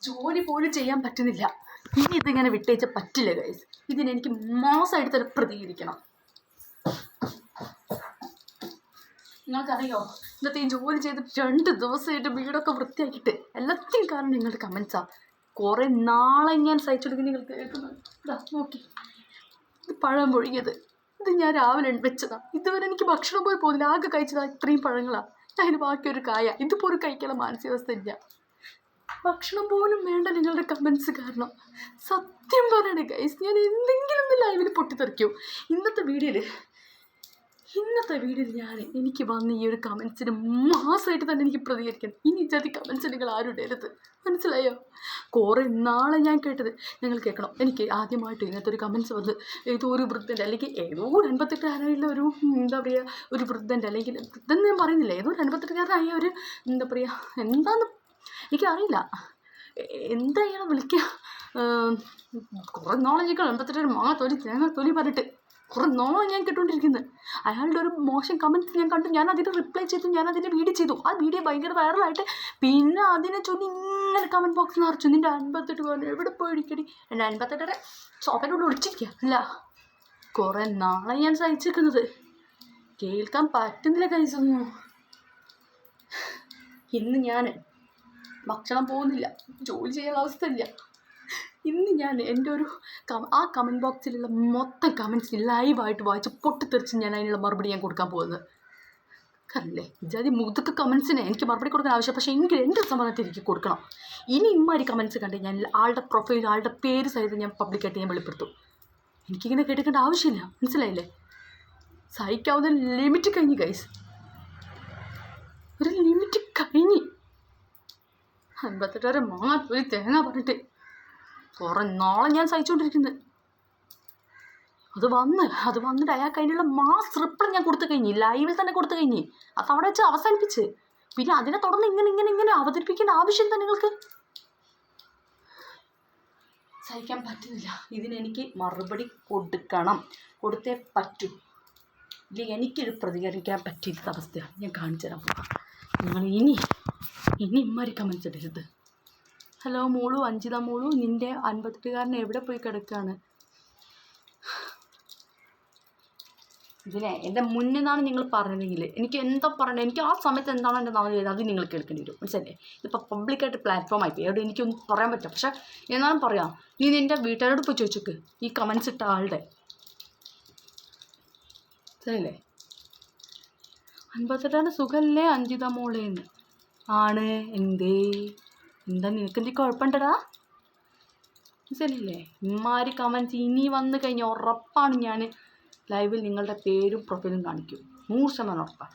ജോലി പോലും ചെയ്യാൻ പറ്റുന്നില്ല. ഇനി ഇതിങ്ങനെ വിട്ടേച്ച പറ്റില്ല ഗൈസ്. ഇതിനെനിക്ക് മാസമായിട്ട് തന്നെ പ്രതികരിക്കണം. നിങ്ങൾക്കറിയോ, ഇന്നത്തെ ഈ ജോലി ചെയ്ത് 2 ദിവസമായിട്ട് വീടൊക്കെ വൃത്തിയാക്കിയിട്ട് എല്ലാത്തിനും കാരണം നിങ്ങളുടെ കമൻസാണ്. കുറേ നാളെ ഞാൻ സഹിച്ചെടുക്കുന്ന നിങ്ങൾ കേൾക്കുന്നത്. ഇതാ നോക്കി, ഇത് പഴം പൊഴിഞ്ഞത്, ഇത് ഞാൻ രാവിലെ വെച്ചതാണ്. ഇതുവരെ എനിക്ക് ഭക്ഷണം പോയി പോകുന്നില്ല. ആകെ കഴിച്ചതാണ് ഇത്രയും പഴങ്ങളാണ്. അതിന് ബാക്കിയൊരു കായ. ഇതിപ്പോലും കഴിക്കാനുള്ള മാനസികാവസ്ഥ ഇല്ല. ഭക്ഷണം പോലും വേണ്ട നിങ്ങളുടെ കമൻസ് കാരണം. സത്യം പറയണേ ഗൈസ്, ഞാൻ എന്തെങ്കിലും ഒന്ന് ലൈവിൽ പൊട്ടിത്തെറിക്കും. ഇന്നത്തെ വീഡിയോയിൽ എനിക്ക് വന്ന ഈ ഒരു കമൻസിന് മാസമായിട്ട് തന്നെ എനിക്ക് പ്രതികരിക്കണം. ഇനി ഇജാതി കമൻസ് നിങ്ങൾ ആരും ഇടരുത്, മനസ്സിലായോ? കുറേ നാളെ ഞാൻ കേട്ടത് നിങ്ങൾ കേൾക്കണം. എനിക്ക് ആദ്യമായിട്ട് ഇങ്ങനത്തെ ഒരു കമൻസ് വന്ന് ഏതോ ഒരു വൃദ്ധൻ്റെ, അല്ലെങ്കിൽ ഏതോ ഒരു 58-കാരായുള്ള ഒരു എന്താ പറയുക, ഒരു വൃദ്ധൻ്റെ, അല്ലെങ്കിൽ വൃദ്ധൻ ഞാൻ പറയുന്നില്ല, ഏതോ ഒരു 58-കാരനായ ഒരു എന്താ പറയുക, എന്താന്ന് എനിക്കറിയില്ല, എന്താ ഇയാളെ വിളിക്കുക. കുറേ നാളെ ഞാൻ 58 മാങ്ങ തൊലി തേങ്ങ തൊലി പറഞ്ഞിട്ട് കുറേ നാളെ ഞാൻ കേട്ടുകൊണ്ടിരിക്കുന്നത്. അയാളുടെ ഒരു മോശം കമൻറ്റ് ഞാൻ കണ്ടു. ഞാൻ അതിന് റിപ്ലൈ ചെയ്തു, ഞാൻ അതിൻ്റെ വീഡിയോ ചെയ്തു. ആ വീഡിയോ ഭയങ്കര വൈറലായിട്ട് പിന്നെ അതിനെ ചൊല്ലി ഇങ്ങനെ കമൻറ്റ് ബോക്സ് നിറച്ചു. നിൻ്റെ 58 എവിടെ പോയി ഇടിക്കടി, എൻ്റെ 58 സോഫയുടെ ഉള്ളിൽ ഒളിച്ചിരിക്കുക. അല്ല, കുറേ നാളെ ഞാൻ സഹിച്ചിരിക്കുന്നത്. കേൾക്കാൻ പറ്റുന്നില്ല കൈസൊന്നും. ഇന്ന് ഞാൻ ഭക്ഷണം പോകുന്നില്ല, ജോലി ചെയ്യാനുള്ള അവസ്ഥയില്ല. ഇന്ന് ഞാൻ എൻ്റെ ഒരു ആ കമൻറ്റ് ബോക്സിലുള്ള മൊത്തം കമൻറ്റ്സ് ലൈവായിട്ട് വായിച്ച് പൊട്ടിത്തെറിച്ച് ഞാൻ അതിനുള്ള മറുപടി ഞാൻ കൊടുക്കാൻ പോകുന്നത്. കണ്ടില്ലേ, ഇജാതി മുതുക്ക് കമൻസിനെ എനിക്ക് മറുപടി കൊടുക്കാൻ ആവശ്യം. പക്ഷേ എങ്കിലും എൻ്റെ സമ്മതത്തിൽ എനിക്ക് കൊടുക്കണം. ഇനി ഇമ്മാതിരി കമൻറ്റ്സ് കണ്ട് ഞാൻ ആളുടെ പ്രൊഫൈൽ, ആളുടെ പേര് സഹിതം ഞാൻ പബ്ലിക്കായിട്ട് ഞാൻ വെളിപ്പെടുത്തും. എനിക്കിങ്ങനെ കേട്ടിക്കേണ്ട ആവശ്യമില്ല, മനസ്സിലായില്ലേ? സഹിക്കാവുന്ന ലിമിറ്റ് കഴിഞ്ഞ് ഗൈസ്, ഒരു ലിമിറ്റ് കഴിഞ്ഞ്. 58 മാങ്ങ പോയി തേങ്ങ പറഞ്ഞിട്ട് കുറേ നാളെ ഞാൻ സഹിച്ചുകൊണ്ടിരിക്കുന്നത്. അത് വന്നിട്ട് അയാൾക്ക് അതിനുള്ള മാസ് റിപ്ലൈ ഞാൻ കൊടുത്തു കഴിഞ്ഞ്, ലൈവിൽ തന്നെ കൊടുത്തു കഴിഞ്ഞ്. അത് അവിടെ വെച്ച് അവസാനിപ്പിച്ച്. പിന്നെ അതിനെ തുടർന്ന് ഇങ്ങനെ അവതരിപ്പിക്കേണ്ട ആവശ്യം എന്താ നിങ്ങൾക്ക്? സഹിക്കാൻ പറ്റുന്നില്ല. ഇതിനെനിക്ക് മറുപടി കൊടുക്കണം, കൊടുത്തേ പറ്റൂ. ഇല്ലെങ്കിൽ എനിക്കൊരു പ്രതികരിക്കാൻ പറ്റിയ അവസ്ഥയാണ് ഞാൻ കാണിച്ചു തരാൻ പോകാം. നിങ്ങൾ ഇനി ഇമ്മാതിരി കമൻസ് ഇടരുത്. ഹലോ മോളു, അഞ്ജിത മോളു, നിൻ്റെ 58-കാരൻ എവിടെ പോയി കിടക്കുകയാണ്? ഇതിനെ എൻ്റെ മുന്നിൽ നിന്നാണ് നിങ്ങൾ പറഞ്ഞതെങ്കിൽ എനിക്ക് എന്താ പറയണത്, എനിക്ക് ആ സമയത്ത് എന്താണ് എൻ്റെ നാളെ ചെയ്തത് അത് നിങ്ങൾ കേൾക്കേണ്ടി വരും, മനസ്സിലല്ലേ? ഇതിപ്പോൾ പബ്ലിക്കായിട്ട് പ്ലാറ്റ്ഫോം ആയിപ്പോയി, അവിടെ എനിക്കൊന്നും പറയാൻ പറ്റും. പക്ഷേ എന്നാലും പറയാം, നീ നിൻ്റെ വീട്ടുകാരോട് പോയി ചോദിച്ചോക്ക് ഈ കമൻസ് ഇട്ട ആളുടെ. ശരിയല്ലേ? 58 സുഖമല്ലേ അഞ്ജിത മോളേന്ന് ആണ്. എന്താ നിനക്കെന്തി കുഴപ്പമുണ്ടടാ? ശരിയല്ലേ? ഇമ്മാതിരി കമൻസ് ഇനി വന്നു കഴിഞ്ഞാൽ ഉറപ്പാണ് ഞാൻ ലൈവിൽ നിങ്ങളുടെ പേരും പ്രൊഫൈലും കാണിക്കും. 100% ഉറപ്പാണ്.